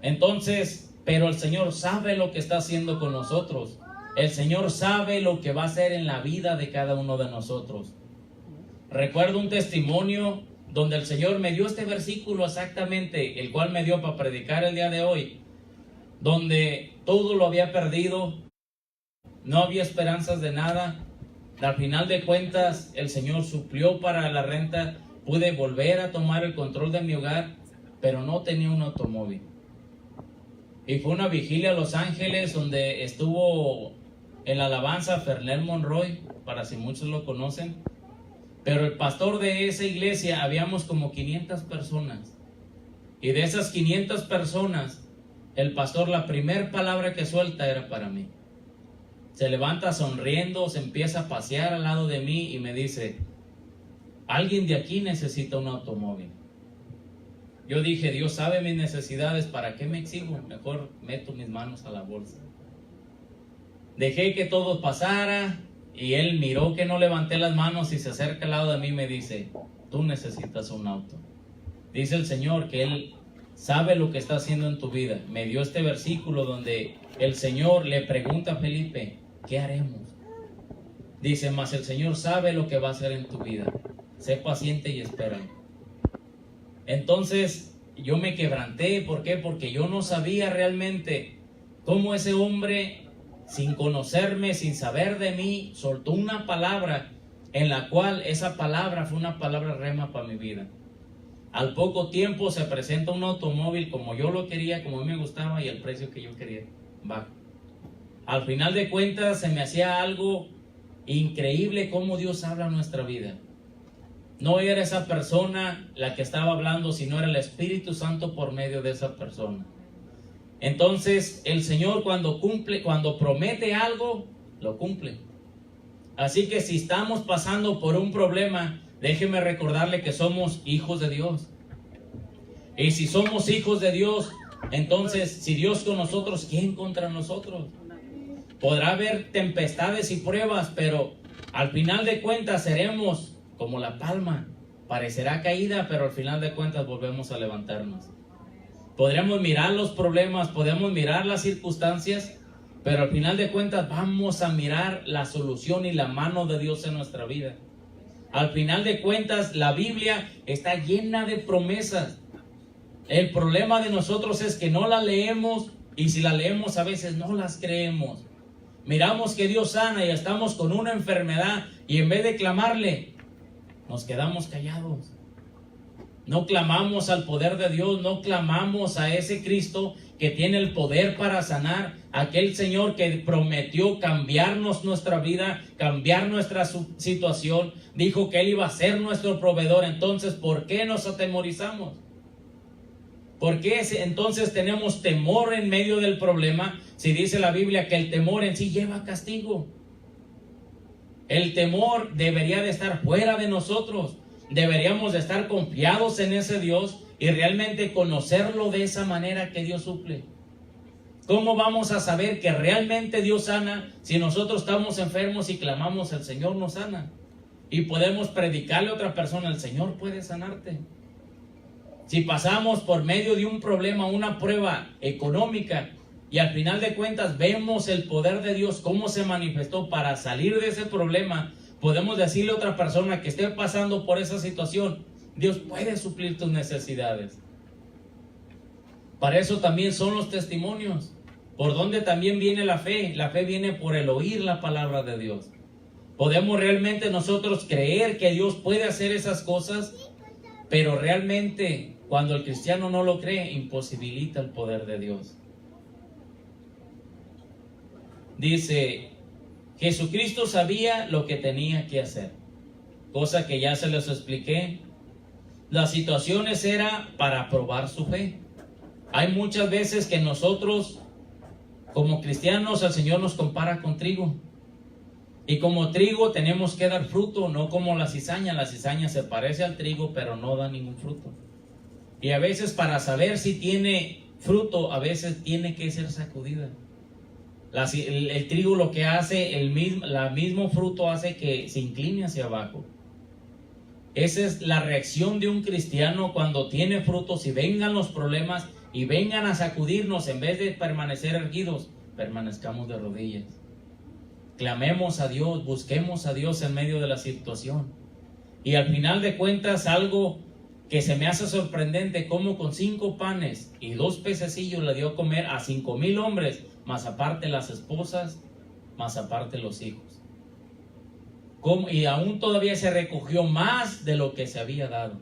Entonces, pero el Señor sabe lo que está haciendo con nosotros. El Señor sabe lo que va a hacer en la vida de cada uno de nosotros. Recuerdo un testimonio donde el Señor me dio este versículo exactamente, el cual me dio para predicar el día de hoy, donde todo lo había perdido, no había esperanzas de nada. Al final de cuentas, el Señor suplió para la renta, pude volver a tomar el control de mi hogar, pero no tenía un automóvil. Y fue una vigilia a Los Ángeles donde estuvo en la alabanza Fernel Monroy, para si muchos lo conocen. Pero el pastor de esa iglesia, habíamos como 500 personas. Y de esas 500 personas, el pastor, la primera palabra que suelta era para mí. Se levanta sonriendo, se empieza a pasear al lado de mí y me dice: alguien de aquí necesita un automóvil. Yo dije: Dios sabe mis necesidades, ¿para qué me exijo? Mejor meto mis manos a la bolsa. Dejé que todo pasara y él miró que no levanté las manos y se acerca al lado de mí y me dice: tú necesitas un auto. Dice el Señor que Él sabe lo que está haciendo en tu vida. Me dio este versículo donde el Señor le pregunta a Felipe: ¿qué haremos? Dice: mas el Señor sabe lo que va a hacer en tu vida. Sé paciente y espera. Entonces yo me quebranté. ¿Por qué? Porque yo no sabía realmente cómo ese hombre, sin conocerme, sin saber de mí, soltó una palabra en la cual esa palabra fue una palabra rema para mi vida. Al poco tiempo se presenta un automóvil como yo lo quería, como a mí me gustaba y el precio que yo quería, bajo. Al final de cuentas se me hacía algo increíble cómo Dios habla en nuestra vida. No era esa persona la que estaba hablando, sino era el Espíritu Santo por medio de esa persona. Entonces el Señor cuando promete algo, lo cumple. Así que si estamos pasando por un problema, déjeme recordarle que somos hijos de Dios. Y si somos hijos de Dios, entonces si Dios con nosotros, ¿quién contra nosotros? Podrá haber tempestades y pruebas, pero al final de cuentas seremos como la palma. Parecerá caída, pero al final de cuentas volvemos a levantarnos. Podremos mirar los problemas, podemos mirar las circunstancias, pero al final de cuentas vamos a mirar la solución y la mano de Dios en nuestra vida. Al final de cuentas, la Biblia está llena de promesas. El problema de nosotros es que no la leemos, y si la leemos a veces no las creemos. Miramos que Dios sana y estamos con una enfermedad y en vez de clamarle, nos quedamos callados. No clamamos al poder de Dios, no clamamos a ese Cristo que tiene el poder para sanar, aquel Señor que prometió cambiarnos nuestra vida, cambiar nuestra situación, dijo que Él iba a ser nuestro proveedor. Entonces, ¿por qué nos atemorizamos? ¿Por qué entonces tenemos temor en medio del problema? Si dice la Biblia que el temor en sí lleva castigo. El temor debería de estar fuera de nosotros. Deberíamos de estar confiados en ese Dios y realmente conocerlo de esa manera que Dios suple. ¿Cómo vamos a saber que realmente Dios sana si nosotros estamos enfermos y clamamos al Señor nos sana? Y podemos predicarle a otra persona: el Señor puede sanarte. Si pasamos por medio de un problema, una prueba económica, y al final de cuentas vemos el poder de Dios, cómo se manifestó para salir de ese problema, podemos decirle a otra persona que esté pasando por esa situación: Dios puede suplir tus necesidades. Para eso también son los testimonios. ¿Por dónde también viene la fe? La fe viene por el oír la palabra de Dios. Podemos realmente nosotros creer que Dios puede hacer esas cosas, pero realmente cuando el cristiano no lo cree, imposibilita el poder de Dios. Dice: Jesucristo sabía lo que tenía que hacer, cosa que ya se les expliqué. Las situaciones era para probar su fe. Hay muchas veces que nosotros, como cristianos, el Señor nos compara con trigo. Y como trigo tenemos que dar fruto, no como la cizaña. La cizaña se parece al trigo, pero no da ningún fruto. Y a veces para saber si tiene fruto, a veces tiene que ser sacudida. El trigo lo que hace, el mismo fruto hace que se incline hacia abajo. Esa es la reacción de un cristiano cuando tiene frutos y vengan los problemas y vengan a sacudirnos. En vez de permanecer erguidos, permanezcamos de rodillas. Clamemos a Dios, busquemos a Dios en medio de la situación. Y al final de cuentas, algo que se me hace sorprendente, como con 5 panes y 2 pececillos le dio a comer a 5,000 hombres, más aparte las esposas, más aparte los hijos. Y aún todavía se recogió más de lo que se había dado.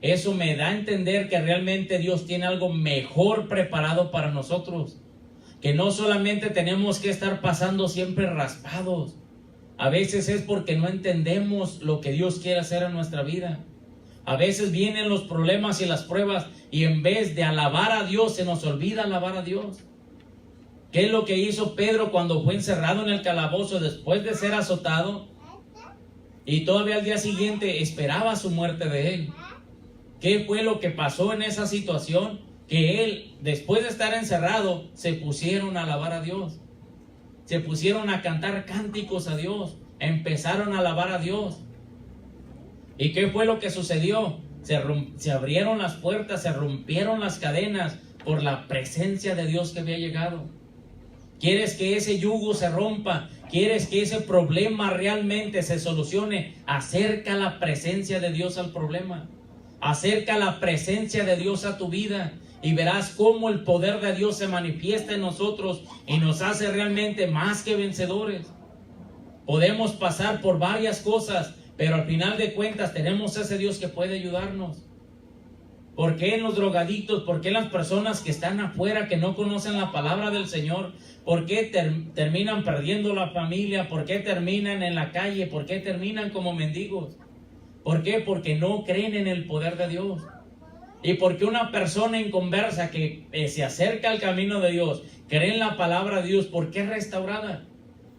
Eso me da a entender que realmente Dios tiene algo mejor preparado para nosotros. Que no solamente tenemos que estar pasando siempre raspados. A veces es porque no entendemos lo que Dios quiere hacer en nuestra vida. A veces vienen los problemas y las pruebas y en vez de alabar a Dios, se nos olvida alabar a Dios. ¿Qué es lo que hizo Pedro cuando fue encerrado en el calabozo después de ser azotado? Y todavía al día siguiente esperaba su muerte de él. ¿Qué fue lo que pasó en esa situación? Que él, después de estar encerrado, se pusieron a alabar a Dios. Se pusieron a cantar cánticos a Dios. Empezaron a alabar a Dios. ¿Y qué fue lo que sucedió? Se abrieron las puertas, se rompieron las cadenas por la presencia de Dios que había llegado. ¿Quieres que ese yugo se rompa? ¿Quieres que ese problema realmente se solucione? Acerca la presencia de Dios al problema. Acerca la presencia de Dios a tu vida y verás cómo el poder de Dios se manifiesta en nosotros y nos hace realmente más que vencedores. Podemos pasar por varias cosas, pero al final de cuentas tenemos ese Dios que puede ayudarnos. ¿Por qué en los drogadictos? ¿Por qué en las personas que están afuera, que no conocen la palabra del Señor? ¿Por qué terminan perdiendo la familia? ¿Por qué terminan en la calle? ¿Por qué terminan como mendigos? ¿Por qué? Porque no creen en el poder de Dios. Y porque una persona inconversa que se acerca al camino de Dios, cree en la palabra de Dios, ¿por qué es restaurada?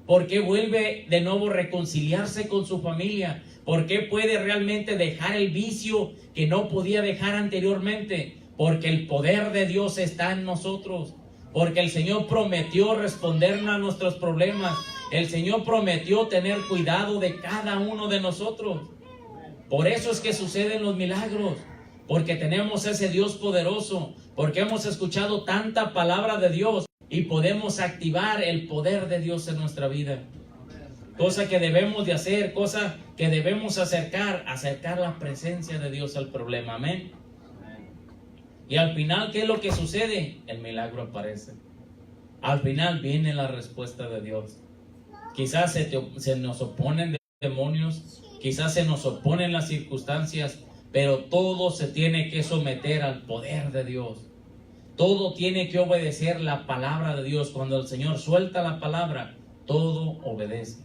¿Por qué vuelve de nuevo a reconciliarse con su familia? ¿Por qué puede realmente dejar el vicio que no podía dejar anteriormente? Porque el poder de Dios está en nosotros. Porque el Señor prometió respondernos a nuestros problemas. El Señor prometió tener cuidado de cada uno de nosotros. Por eso es que suceden los milagros. Porque tenemos ese Dios poderoso. Porque hemos escuchado tanta palabra de Dios. Y podemos activar el poder de Dios en nuestra vida. Cosa que debemos de hacer, cosa que debemos acercar la presencia de Dios al problema. Amén. Y al final, ¿qué es lo que sucede? El milagro aparece. Al final viene la respuesta de Dios. Quizás se nos oponen demonios, quizás se nos oponen las circunstancias, pero todo se tiene que someter al poder de Dios. Todo tiene que obedecer la palabra de Dios. Cuando el Señor suelta la palabra, todo obedece.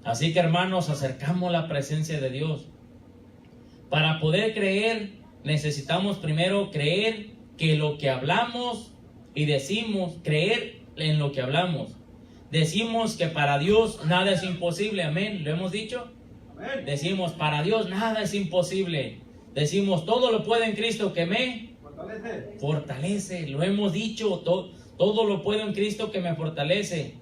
Así que, hermanos, acercamos la presencia de Dios. Para poder creer, necesitamos primero creer que lo que hablamos y decimos, creer en lo que hablamos. Decimos que para Dios nada es imposible. Amén. ¿Lo hemos dicho? Amén. Decimos, para Dios nada es imposible. Decimos, todo lo puede en Cristo que me fortalece. Lo hemos dicho, todo lo puedo en Cristo que me fortalece.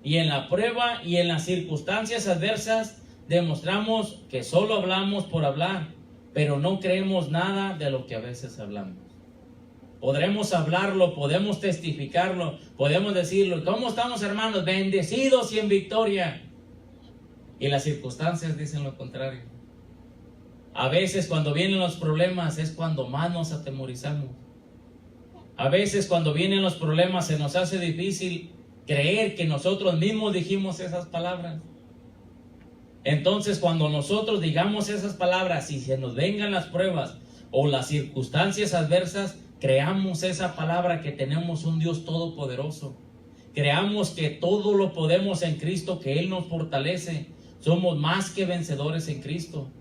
Y en la prueba y en las circunstancias adversas demostramos que solo hablamos por hablar, pero no creemos nada de lo que a veces hablamos. Podremos hablarlo, podemos testificarlo, podemos decirlo. ¿Cómo estamos, hermanos? Bendecidos y en victoria. Y las circunstancias dicen lo contrario. A veces cuando vienen los problemas es cuando más nos atemorizamos. A veces cuando vienen los problemas se nos hace difícil creer que nosotros mismos dijimos esas palabras. Entonces, cuando nosotros digamos esas palabras y se nos vengan las pruebas o las circunstancias adversas, creamos esa palabra que tenemos un Dios todopoderoso. Creamos que todo lo podemos en Cristo, que Él nos fortalece. Somos más que vencedores en Cristo.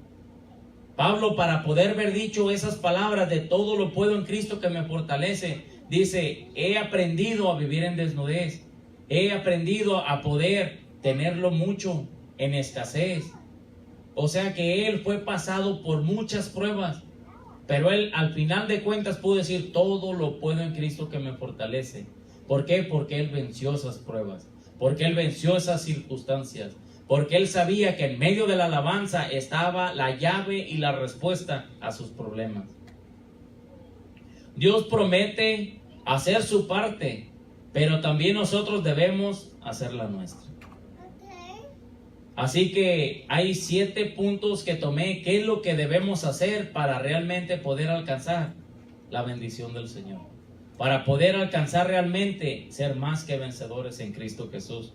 Pablo, para poder haber dicho esas palabras de todo lo puedo en Cristo que me fortalece, dice, he aprendido a vivir en desnudez. He aprendido a poder tenerlo mucho en escasez. O sea que él fue pasado por muchas pruebas, pero él al final de cuentas pudo decir, todo lo puedo en Cristo que me fortalece. ¿Por qué? Porque él venció esas pruebas, porque él venció esas circunstancias, porque él sabía que en medio de la alabanza estaba la llave y la respuesta a sus problemas. Dios promete hacer su parte, pero también nosotros debemos hacer la nuestra. Así que hay 7 puntos que tomé. ¿Qué es lo que debemos hacer para realmente poder alcanzar la bendición del Señor? Para poder alcanzar realmente ser más que vencedores en Cristo Jesús.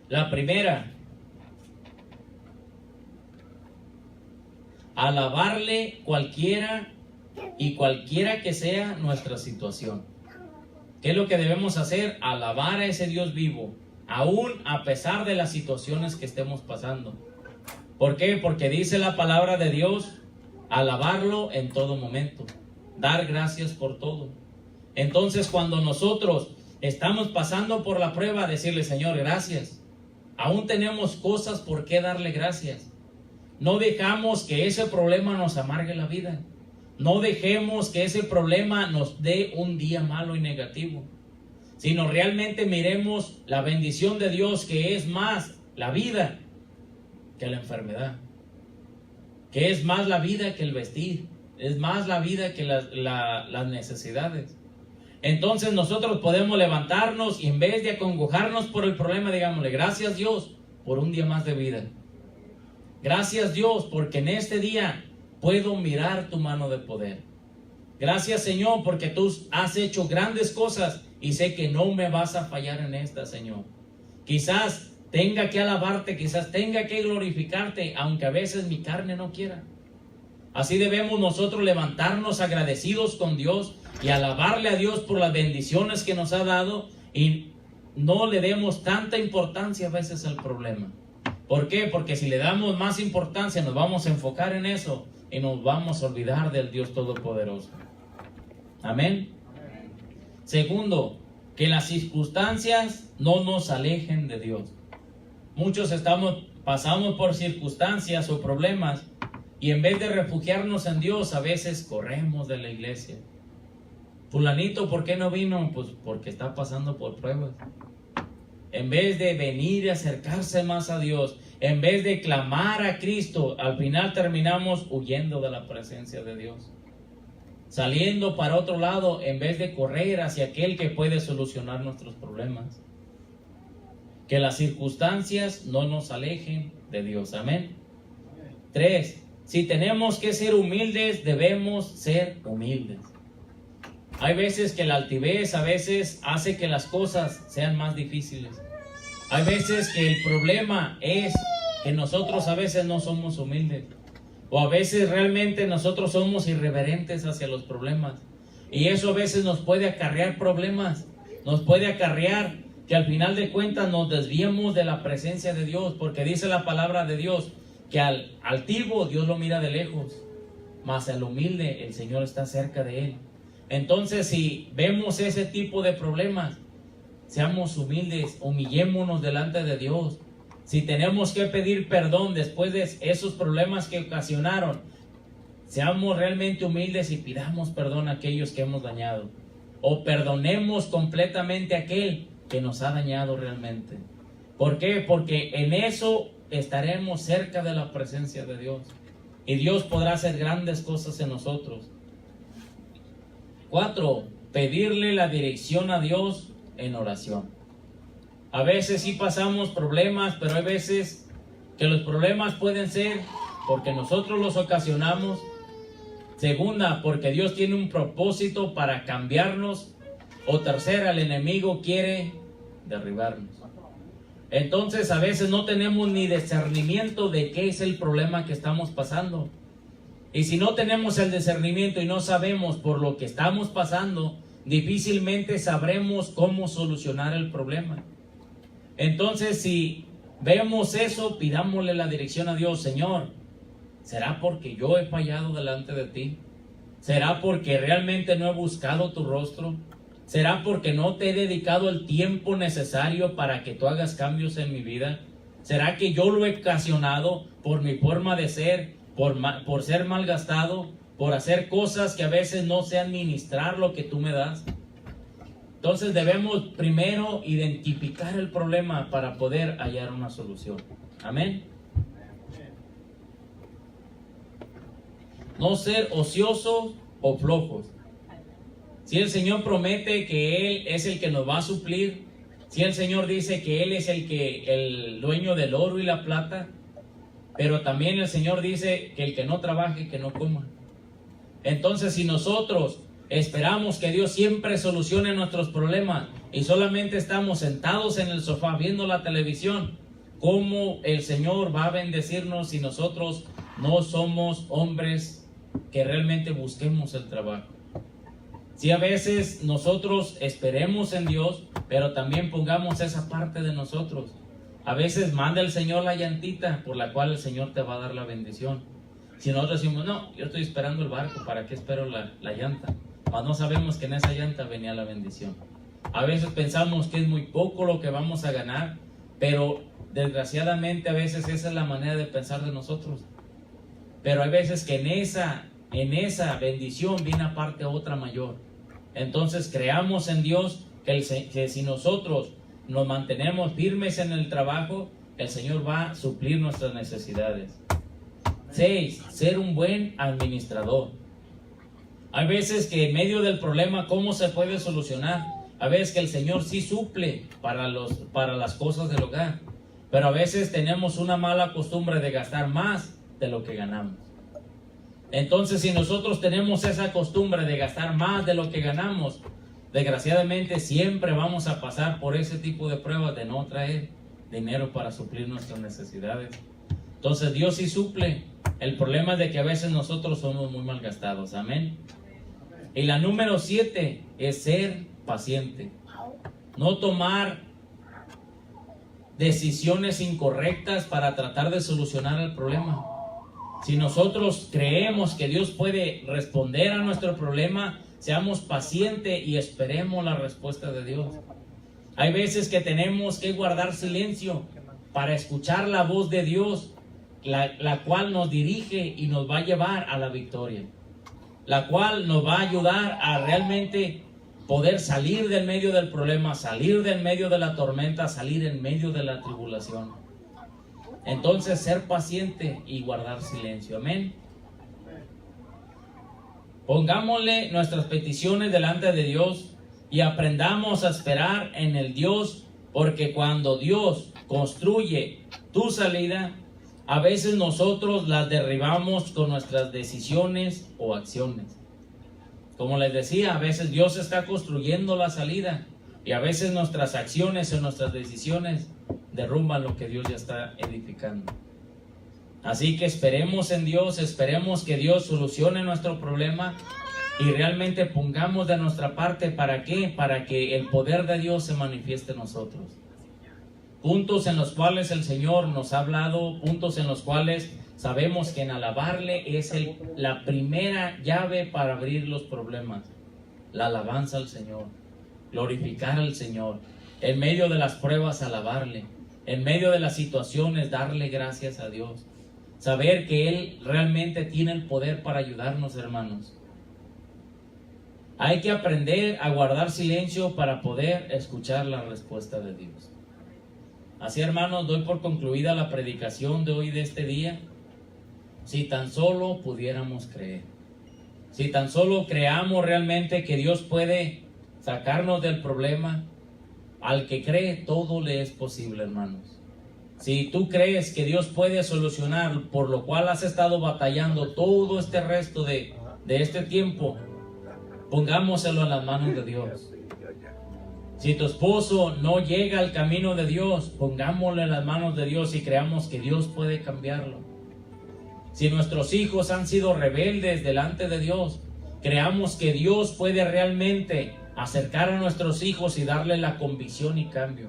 La primera, alabarle cualquiera que sea nuestra situación. ¿Qué es lo que debemos hacer? Alabar a ese Dios vivo, aún a pesar de las situaciones que estemos pasando. ¿Por qué? Porque dice la palabra de Dios, alabarlo en todo momento, dar gracias por todo. Entonces, cuando nosotros estamos pasando por la prueba, decirle: Señor, gracias. Aún tenemos cosas por qué darle gracias. No dejamos que ese problema nos amargue la vida. No dejemos que ese problema nos dé un día malo y negativo, sino realmente miremos la bendición de Dios, que es más la vida que la enfermedad, que es más la vida que el vestir, es más la vida que las necesidades. Entonces nosotros podemos levantarnos y en vez de acongojarnos por el problema, digámosle: gracias Dios por un día más de vida. Gracias Dios porque en este día puedo mirar tu mano de poder. Gracias Señor porque tú has hecho grandes cosas y sé que no me vas a fallar en esta, Señor. Quizás tenga que alabarte, quizás tenga que glorificarte, aunque a veces mi carne no quiera. Así debemos nosotros levantarnos agradecidos con Dios y alabarle a Dios por las bendiciones que nos ha dado, y no le demos tanta importancia a veces al problema. ¿Por qué? Porque si le damos más importancia nos vamos a enfocar en eso y nos vamos a olvidar del Dios Todopoderoso. Amén. Segundo, que las circunstancias no nos alejen de Dios. Muchos pasamos por circunstancias o problemas y en vez de refugiarnos en Dios, a veces corremos de la iglesia. Fulanito, ¿por qué no vino? Pues porque está pasando por pruebas. En vez de venir y acercarse más a Dios, en vez de clamar a Cristo, al final terminamos huyendo de la presencia de Dios, saliendo para otro lado en vez de correr hacia aquel que puede solucionar nuestros problemas. Que las circunstancias no nos alejen de Dios. Amén. 3. Si tenemos que ser humildes, debemos ser humildes. Hay veces que la altivez a veces hace que las cosas sean más difíciles. Hay veces que el problema es que nosotros a veces no somos humildes, o a veces realmente nosotros somos irreverentes hacia los problemas, y eso a veces nos puede acarrear problemas, nos puede acarrear que al final de cuentas nos desviemos de la presencia de Dios, porque dice la palabra de Dios que al altivo Dios lo mira de lejos, mas al humilde el Señor está cerca de él. Entonces, si vemos ese tipo de problemas, seamos humildes, humillémonos delante de Dios. Si tenemos que pedir perdón después de esos problemas que ocasionaron, seamos realmente humildes y pidamos perdón a aquellos que hemos dañado, o perdonemos completamente a aquel que nos ha dañado realmente. ¿Por qué? Porque en eso estaremos cerca de la presencia de Dios y Dios podrá hacer grandes cosas en nosotros. 4. Pedirle la dirección a Dios en oración. A veces sí pasamos problemas, pero hay veces que los problemas pueden ser porque nosotros los ocasionamos. Segunda, porque Dios tiene un propósito para cambiarnos. O tercera, el enemigo quiere derribarnos. Entonces a veces no tenemos ni discernimiento de qué es el problema que estamos pasando. Y si no tenemos el discernimiento y no sabemos por lo que estamos pasando, difícilmente sabremos cómo solucionar el problema. Entonces, si vemos eso, pidámosle la dirección a Dios. Señor, ¿será porque yo he fallado delante de ti? ¿Será porque realmente no he buscado tu rostro? ¿Será porque no te he dedicado el tiempo necesario para que tú hagas cambios en mi vida? ¿Será que yo lo he ocasionado por mi forma de ser? Por ser malgastado, por hacer cosas que a veces no sean ministrar lo que tú me das. Entonces debemos primero identificar el problema para poder hallar una solución. Amén. No ser ociosos o flojos. Si el Señor promete que Él es el que nos va a suplir, si el Señor dice que Él es el dueño del oro y la plata, pero también el Señor dice que el que no trabaje, que no coma. Entonces, si nosotros esperamos que Dios siempre solucione nuestros problemas y solamente estamos sentados en el sofá viendo la televisión, ¿cómo el Señor va a bendecirnos si nosotros no somos hombres que realmente busquemos el trabajo? Si a veces nosotros esperemos en Dios, pero también pongamos esa parte de nosotros. A veces manda el Señor la llantita por la cual el Señor te va a dar la bendición. Si nosotros decimos, no, yo estoy esperando el barco, ¿para qué espero la llanta? Mas no sabemos que en esa llanta venía la bendición. A veces pensamos que es muy poco lo que vamos a ganar, pero desgraciadamente a veces esa es la manera de pensar de nosotros. Pero hay veces que en esa bendición viene aparte otra mayor. Entonces creamos en Dios que si nosotros nos mantenemos firmes en el trabajo, el Señor va a suplir nuestras necesidades. 6. Ser un buen administrador. Hay veces que en medio del problema, ¿cómo se puede solucionar? A veces que el Señor sí suple para las cosas del hogar, pero a veces tenemos una mala costumbre de gastar más de lo que ganamos. Entonces, si nosotros tenemos esa costumbre de gastar más de lo que ganamos, desgraciadamente siempre vamos a pasar por ese tipo de pruebas de no traer dinero para suplir nuestras necesidades. Entonces, Dios sí suple. El problema es de que a veces nosotros somos muy mal gastados. Amén. Y la número 7 es ser paciente. No tomar decisiones incorrectas para tratar de solucionar el problema. Si nosotros creemos que Dios puede responder a nuestro problema, seamos pacientes y esperemos la respuesta de Dios. Hay veces que tenemos que guardar silencio para escuchar la voz de Dios, la cual nos dirige y nos va a llevar a la victoria, la cual nos va a ayudar a realmente poder salir del medio del problema, salir del medio de la tormenta, salir en medio de la tribulación. Entonces, ser paciente y guardar silencio. Amén. Pongámosle nuestras peticiones delante de Dios y aprendamos a esperar en el Dios, porque cuando Dios construye tu salida, a veces nosotros las derribamos con nuestras decisiones o acciones. Como les decía, a veces Dios está construyendo la salida y a veces nuestras acciones o nuestras decisiones derrumban lo que Dios ya está edificando. Así que esperemos en Dios, esperemos que Dios solucione nuestro problema y realmente pongamos de nuestra parte. ¿Para qué? Para que el poder de Dios se manifieste en nosotros. Puntos en los cuales el Señor nos ha hablado, puntos en los cuales sabemos que en alabarle es la primera llave para abrir los problemas. La alabanza al Señor, glorificar al Señor, en medio de las pruebas alabarle, en medio de las situaciones darle gracias a Dios, saber que Él realmente tiene el poder para ayudarnos, hermanos. Hay que aprender a guardar silencio para poder escuchar la respuesta de Dios. Así, hermanos, doy por concluida la predicación de hoy, de este día. Si tan solo pudiéramos creer, si tan solo creamos realmente que Dios puede sacarnos del problema, al que cree todo le es posible, hermanos. Si tú crees que Dios puede solucionar por lo cual has estado batallando todo este resto de este tiempo, pongámoselo en las manos de Dios. Si tu esposo no llega al camino de Dios, pongámoslo en las manos de Dios y creamos que Dios puede cambiarlo. Si nuestros hijos han sido rebeldes delante de Dios, creamos que Dios puede realmente acercar a nuestros hijos y darle la convicción y cambio.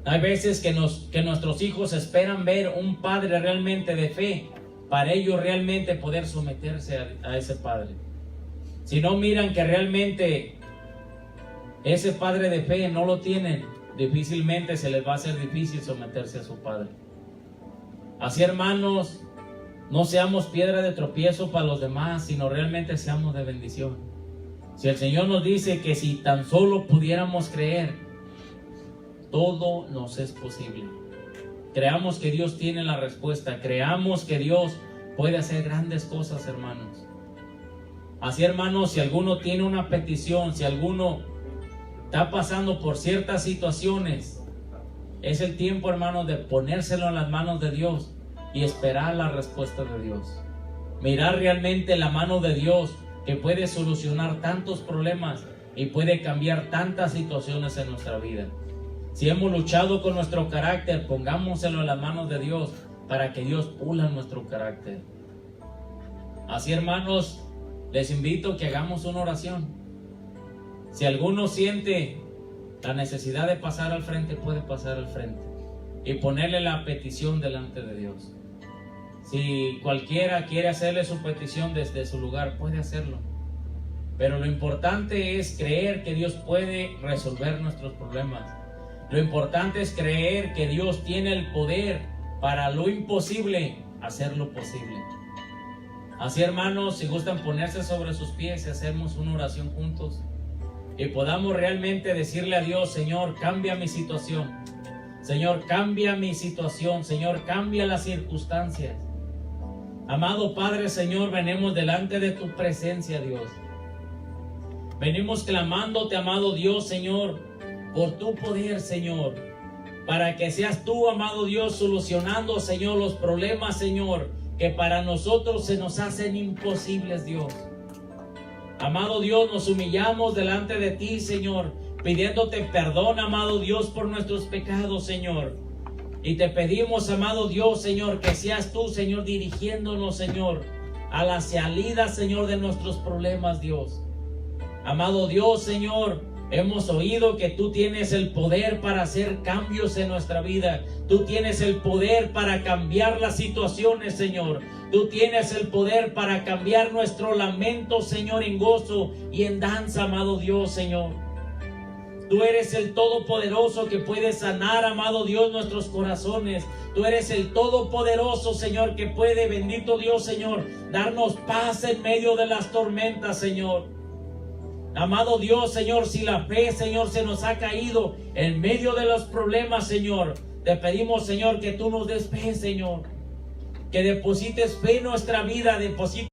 Hay veces que nuestros hijos esperan ver un padre realmente de fe para ellos realmente poder someterse a ese padre. Si no miran que realmente ese padre de fe no lo tienen, difícilmente se les va a hacer difícil someterse a su padre. Así, hermanos, no seamos piedra de tropiezo para los demás, sino realmente seamos de bendición. Si el Señor nos dice que si tan solo pudiéramos creer, todo nos es posible. Creamos que Dios tiene la respuesta. Creamos que Dios puede hacer grandes cosas, hermanos. Así, hermanos, si alguno tiene una petición, si alguno está pasando por ciertas situaciones, es el tiempo, hermanos, de ponérselo en las manos de Dios y esperar la respuesta de Dios. Mirar realmente la mano de Dios, que puede solucionar tantos problemas y puede cambiar tantas situaciones en nuestra vida. Si hemos luchado con nuestro carácter, pongámoselo en las manos de Dios para que Dios pula nuestro carácter. Así, hermanos, les invito a que hagamos una oración. Si alguno siente la necesidad de pasar al frente, puede pasar al frente y ponerle la petición delante de Dios. Si cualquiera quiere hacerle su petición desde su lugar, puede hacerlo. Pero lo importante es creer que Dios puede resolver nuestros problemas. Lo importante es creer que Dios tiene el poder para lo imposible hacerlo posible. Así, hermanos, si gustan ponerse sobre sus pies y hacemos una oración juntos y podamos realmente decirle a Dios: Señor, cambia mi situación. Señor, cambia mi situación. Señor, cambia las circunstancias. Amado Padre, Señor, venimos delante de tu presencia, Dios. Venimos clamándote, amado Dios, Señor, por tu poder, Señor, para que seas tú, amado Dios, solucionando, Señor, los problemas, Señor, que para nosotros se nos hacen imposibles, Dios. Amado Dios, nos humillamos delante de ti, Señor, pidiéndote perdón, amado Dios, por nuestros pecados, Señor. Y te pedimos, amado Dios, Señor, que seas tú, Señor, dirigiéndonos, Señor, a la salida, Señor, de nuestros problemas, Dios. Amado Dios, Señor, hemos oído que tú tienes el poder para hacer cambios en nuestra vida. Tú tienes el poder para cambiar las situaciones, Señor. Tú tienes el poder para cambiar nuestro lamento, Señor, en gozo y en danza, amado Dios, Señor. Tú eres el Todopoderoso que puede sanar, amado Dios, nuestros corazones. Tú eres el Todopoderoso, Señor, que puede, bendito Dios, Señor, darnos paz en medio de las tormentas, Señor. Amado Dios, Señor, si la fe, Señor, se nos ha caído en medio de los problemas, Señor, te pedimos, Señor, que tú nos des fe, Señor. Que deposites fe en nuestra vida, deposites